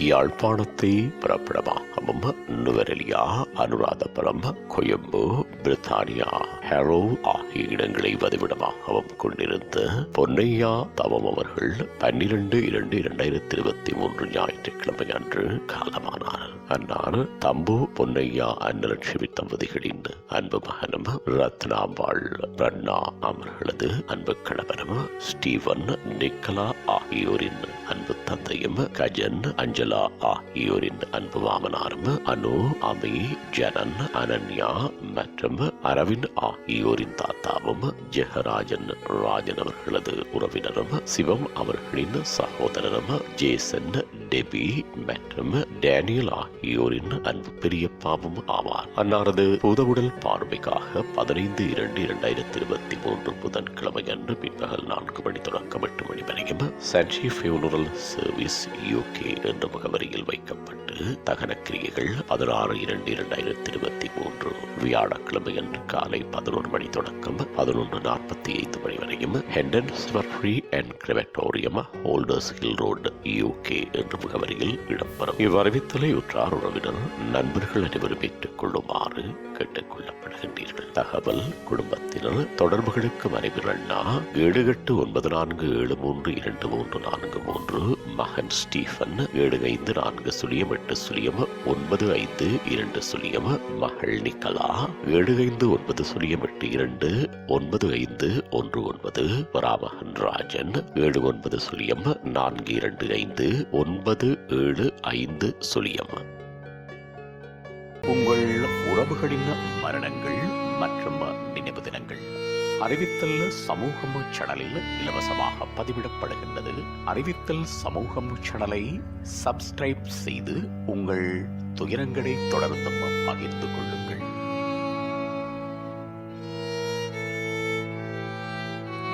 யாழ்ப்பாணத்தை பிறப்பிடமாகவும் நுவரெலியா, அனுராதபுரம், கொழும்பு, பிரித்தானியா, ஹெரோ ஆகிய இடங்களை வதிவிடமாகவும் கொண்டிருந்த பொன்னையா தவம் அவர்கள் 12/2/2023 ஞாயிற்றுக்கிழமை அன்று காலமானார். அன்னார் தம்பு பொன்னையா அன்னலட்சுமி தம்பதிகளின் அன்பு மகனும் ரத்னாம்பாள் பிரண்ணா அவர்களது அன்பு கணவனும் ஸ்டீவன் நிக்கலா ஆகியோரின் அன்பு தந்தையும் கஜன் அஞ்சலா ஆகியோரின் அன்பு மாமனாரும் அனு, அமி, ஜனன், அனன்யா மற்றும் அரவிந்த் ஆகியோரின் தாத்தாவும் ஜெகராஜன் ராஜன் அவர்களது உறவினரும் சிவம் அவர்களின் சகோதரரும் ஜேசன், டெபி மற்றும் டேனியல் ஆகியோரின் அன்பு பெரியப்பாவும் ஆவார். அன்னாரது பூதவுடல் பார்வைக்காக 15/2/2023 புதன்கிழமை அன்று பிற்பகல் 4 மணி தொடக்கம் 8 மணி வரையும் சன்ஷி ஃபியூனரல் சர்வீஸ் UK என்ற முகவரியில் வைக்கப்பட்டு தகனக்கிரியைகள் 16/2/2023 வியாழக்கிழமை அன்று காலை 11 மணி தொடக்கம் 11:45 மணி வரையும் ஹெண்டன்ஸ்வர்ஃப்ரீ and crematorium, Holders Hill Road, UK என்ற முகவரியில் இடம்பெறும். இவ்வறிவித்தலை உற்றார் உறவினர் நண்பர்கள் அனைவரும் ஏற்றுக் கொள்ளுமாறு கேட்டுக் கொள்ளப்படுகின்றீர்கள். தகவல் குடும்பத்தினர் தொடர்புகளுக்கு மனைவி அண்ணா 7894732343, மகன் ஸ்டீஃபன் 75408952, மகள் நிக்கலா 7590829519, பராமகன் ராஜன் 7904259750. உங்கள் உறவுகளின் மரணங்கள் மற்றும் நினைவு தினங்கள் அறிவித்தல் சமூகம் சேனலில் இலவசமாக பதிவிடப்படுகின்றது. அறிவித்தல் சமூகம் சேனலை சப்ஸ்கிரைப் செய்து உங்கள் துயரங்களை தொடர்ந்தும் பகிர்ந்து கொள்ளுங்கள்.